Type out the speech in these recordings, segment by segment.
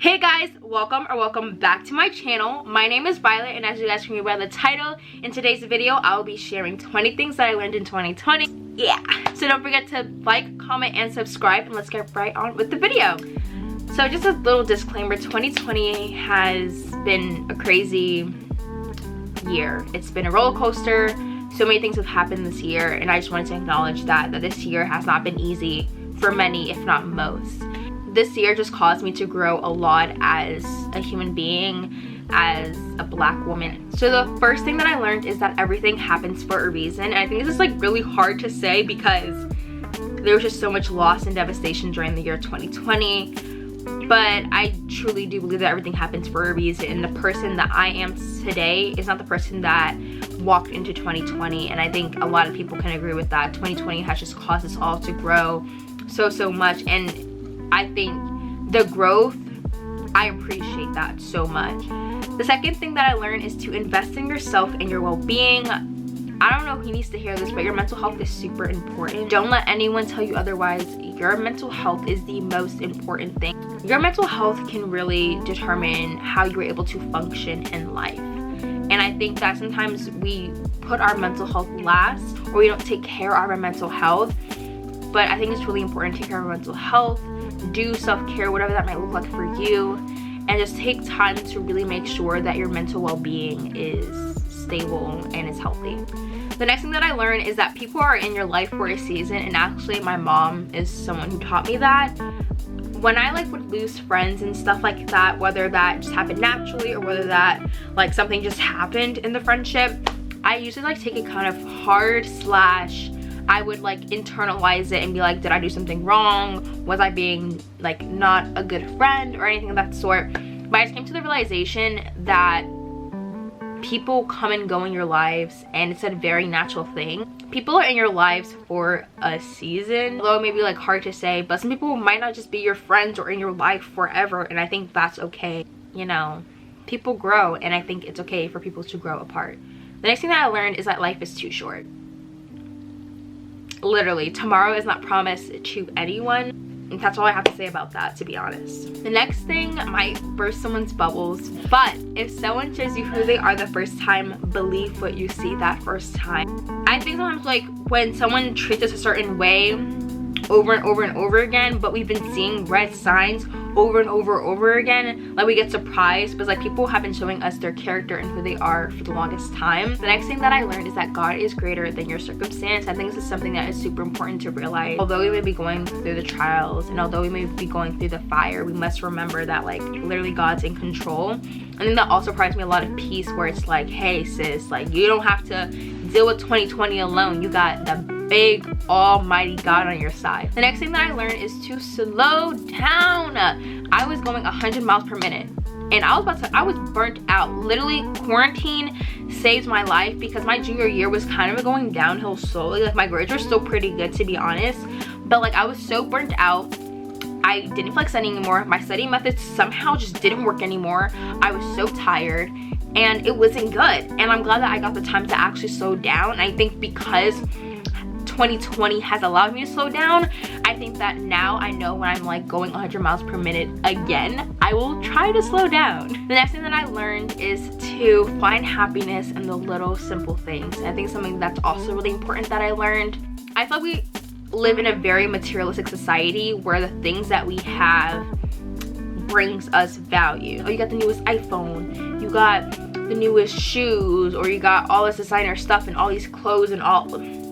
Hey guys, welcome back to my channel. My name is Violet, and as you guys can read by the title, in today's video I will be sharing 20 things that I learned in 2020. Yeah, so don't forget to like, comment, and subscribe, and let's get right on with the video. So just a little disclaimer, 2020 has been a crazy year. It's been a roller coaster. So many things have happened this year, and I just wanted to acknowledge that this year has not been easy for many, if not most. This year just caused me to grow a lot as a human being, as a black woman. So the first thing that I learned is that everything happens for a reason. And I think this is like really hard to say because there was just so much loss and devastation during the year 2020. But I truly do believe that everything happens for a reason. And the person that I am today is not the person that walked into 2020. And I think a lot of people can agree with that. 2020 has just caused us all to grow so much. And I think the growth, I appreciate that so much. The second thing that I learned is to invest in yourself and your well-being. I don't know who needs to hear this, but your mental health is super important. Don't let anyone tell you otherwise. Your mental health is the most important thing. Your mental health can really determine how you're able to function in life. And I think that sometimes we put our mental health last, or we don't take care of our mental health. But I think it's really important to take care of our mental health, do self-care, whatever that might look like for you, and just take time to really make sure that your mental well-being is stable and is healthy. The next thing that I learned is that people are in your life for a season, and actually my mom is someone who taught me that. When I would lose friends and stuff like that, whether that just happened naturally or whether that something just happened in the friendship, I usually take it kind of hard / I would internalize it and be like, did I do something wrong? Was I being not a good friend or anything of that sort? But I just came to the realization that people come and go in your lives, and it's a very natural thing. People are in your lives for a season, although it may be hard to say, but some people might not just be your friends or in your life forever, and I think that's okay. You know, people grow, and I think it's okay for people to grow apart. The next thing that I learned is that life is too short. Literally, tomorrow is not promised to anyone, and that's all I have to say about that, to be honest. The next thing might burst someone's bubbles, but if someone shows you who they are the first time, believe what you see that first time. I think sometimes when someone treats us a certain way over and over and over again, but we've been seeing red signs over and over again, we get surprised, but people have been showing us their character and who they are for the longest time. The next thing that I learned is that God is greater than your circumstance. I think this is something that is super important to realize. Although we may be going through the trials, and although we may be going through the fire, we must remember that literally God's in control. I think that also provides me a lot of peace, where it's hey sis, you don't have to deal with 2020 alone. You got the big almighty God on your side. The next thing that I learned is to slow down. I was going 100 miles per minute, and I was burnt out. Literally, quarantine saved my life because my junior year was kind of going downhill slowly. My grades were still pretty good, to be honest, but I was so burnt out. I didn't feel like studying anymore. My studying methods somehow just didn't work anymore. I was so tired, and it wasn't good. And I'm glad that I got the time to actually slow down. I think because 2020 has allowed me to slow down, I think that now I know when I'm going 100 miles per minute again, I will try to slow down. The next thing that I learned is to find happiness in the little simple things. I think something that's also really important that I learned. I feel we live in a very materialistic society where the things that we have brings us value. Oh, you got the newest iPhone, you got the newest shoes, or you got all this designer stuff and all these clothes and all.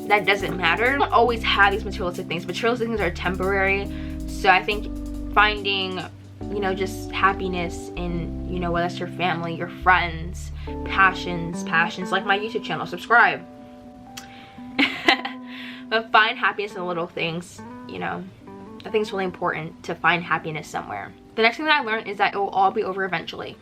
That doesn't matter. You don't always have these materialistic things. Materialistic things are temporary. So I think finding, just happiness in, whether it's your family, your friends, passions like my YouTube channel, subscribe. But find happiness in the little things, I think it's really important to find happiness somewhere. The next thing that I learned is that it will all be over eventually.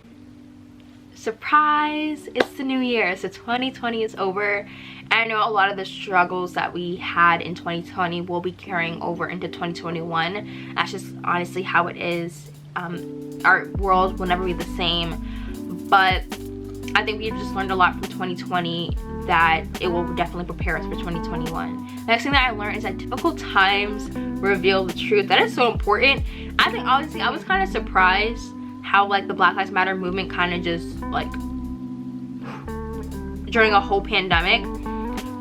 Surprise, it's the new year, so 2020 is over. And I know a lot of the struggles that we had in 2020 will be carrying over into 2021. That's just honestly how it is. Our world will never be the same, but I think we've just learned a lot from 2020 that it will definitely prepare us for 2021. The next thing that I learned is that difficult times reveal the truth. That is so important. I think honestly I was kind of surprised how like the Black Lives Matter movement kind of just like during a whole pandemic.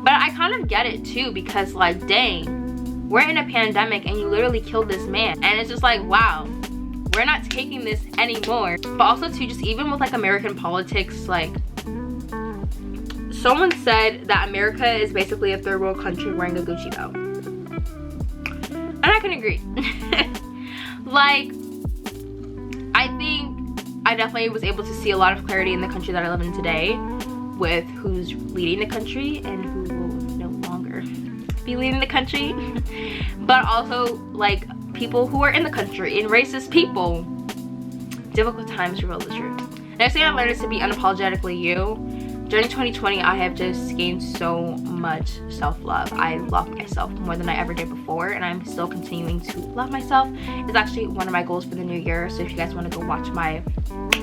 But I kind of get it too, because like, dang, we're in a pandemic and you literally killed this man. And it's just like, wow, we're not taking this anymore. But also too, just even with like American politics, like someone said that America is basically a third world country wearing a Gucci belt. And I can agree. Like, I think I definitely was able to see a lot of clarity in the country that I live in today, with who's leading the country and who will no longer be leading the country. But also like people who are in the country and racist people. Difficult times reveal the truth. Next thing I learned is to be unapologetically you. During 2020, I have just gained so much self-love. I love myself more than I ever did before, and I'm still continuing to love myself. It's actually one of my goals for the new year, so if you guys want to go watch my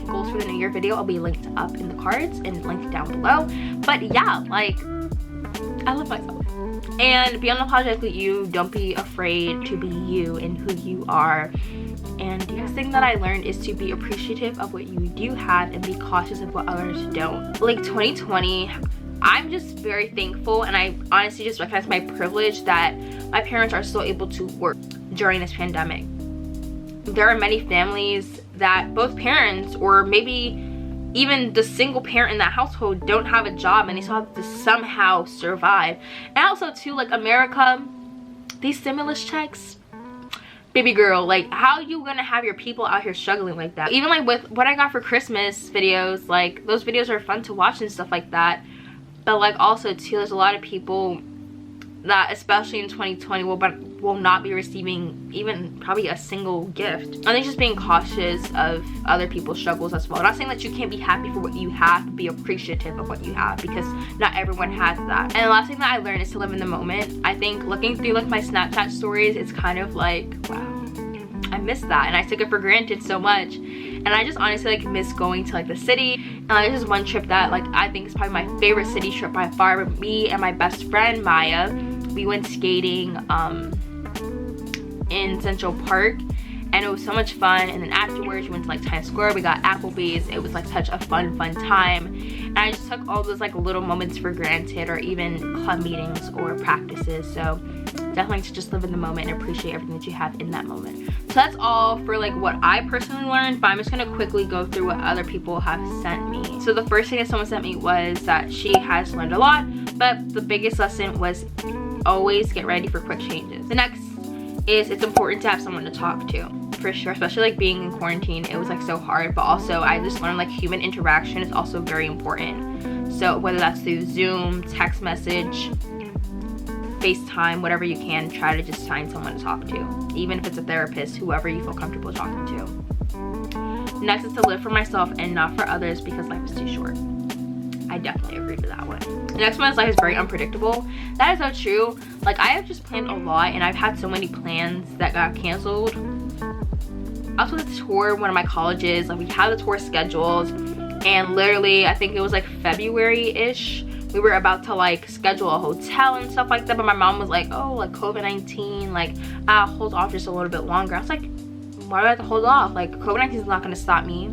goals for the new year video, I'll be linked up in the cards and linked down below. But yeah, like, I love myself. And be unapologetically you. Don't be afraid to be you and who you are. And the next thing that I learned is to be appreciative of what you do have and be cautious of what others don't. Like 2020, I'm just very thankful, and I honestly just recognize my privilege that my parents are still able to work during this pandemic. There are many families that both parents, or maybe even the single parent in that household, don't have a job and they still have to somehow survive. And also too, like America, these stimulus checks, baby girl, like how you gonna have your people out here struggling like that? Even like with what I got for Christmas videos, like those videos are fun to watch and stuff like that. But like also too, there's a lot of people that especially in 2020 will not be receiving even probably a single gift. I think just being cautious of other people's struggles as well. I'm not saying that you can't be happy for what you have, but be appreciative of what you have, because not everyone has that. And the last thing that I learned is to live in the moment. I think looking through like my Snapchat stories, it's kind of like, wow, I miss that, and I took it for granted so much. And I just honestly like miss going to like the city. And like, there's just one trip that like I think is probably my favorite city trip by far. With me and my best friend Maya, we went skating in Central Park, and it was so much fun. And then afterwards we went to like Times Square, we got Applebee's. It was like such a fun time, and I just took all those like little moments for granted, or even club meetings or practices. So definitely to just live in the moment and appreciate everything that you have in that moment. So that's all for like what I personally learned, but I'm just gonna quickly go through what other people have sent me. So the first thing that someone sent me was that she has learned a lot, but the biggest lesson was always get ready for quick changes. The next is it's important to have someone to talk to, for sure, especially like being in quarantine. It was like so hard, but also I just learned like human interaction is also very important. So whether that's through Zoom, text message, FaceTime, whatever you can, try to just find someone to talk to, even if it's a therapist, whoever you feel comfortable talking to. Next is to live for myself and not for others, because life is too short. I definitely agree with that one. The next one is life is very unpredictable. That is so true. Like I have just planned a lot, and I've had so many plans that got canceled. I was supposed to tour one of my colleges, like we had the tour scheduled, and literally I think it was like February-ish, we were about to like schedule a hotel and stuff like that, but my mom was like, oh, like COVID-19, like hold off just a little bit longer. I was like, why do I have to hold off? Like COVID-19 is not going to stop me.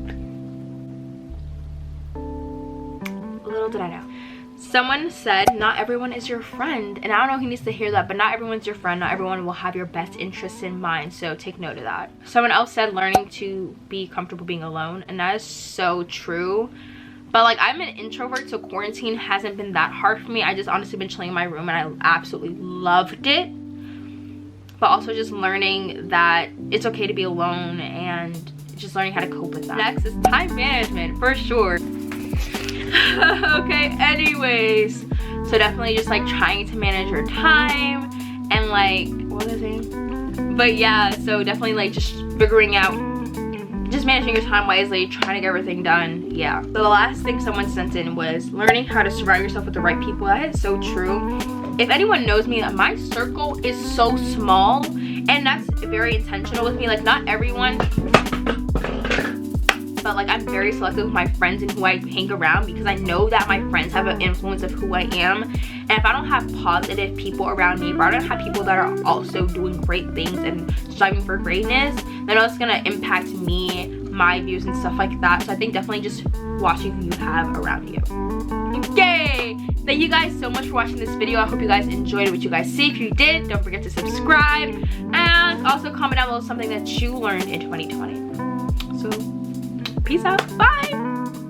Little did I know. Someone said not everyone is your friend, and I don't know who needs to hear that, but not everyone's your friend. Not everyone will have your best interests in mind, so take note of that. Someone else said learning to be comfortable being alone, and that is so true. But like I'm an introvert, so quarantine hasn't been that hard for me. I just honestly been chilling in my room, and I absolutely loved it. But also just learning that it's okay to be alone, and just learning how to cope with that. Next is time management, for sure. Okay, anyways, so definitely just like trying to manage your time, and like what was I saying? But yeah, so definitely like just figuring out, just managing your time wisely, trying to get everything done. Yeah. So the last thing someone sent in was learning how to surround yourself with the right people. That is so true. If anyone knows me, my circle is so small, and that's very intentional with me. Like not everyone, but like I'm very selective with my friends and who I hang around, because I know that my friends have an influence of who I am. And if I don't have positive people around me, if I don't have people that are also doing great things and striving for greatness, then it's gonna impact me, my views and stuff like that. So I think definitely just watching who you have around you. Okay, thank you guys so much for watching this video. I hope you guys enjoyed what you guys see. If you did, don't forget to subscribe and also comment down below something that you learned in 2020. So peace out, bye.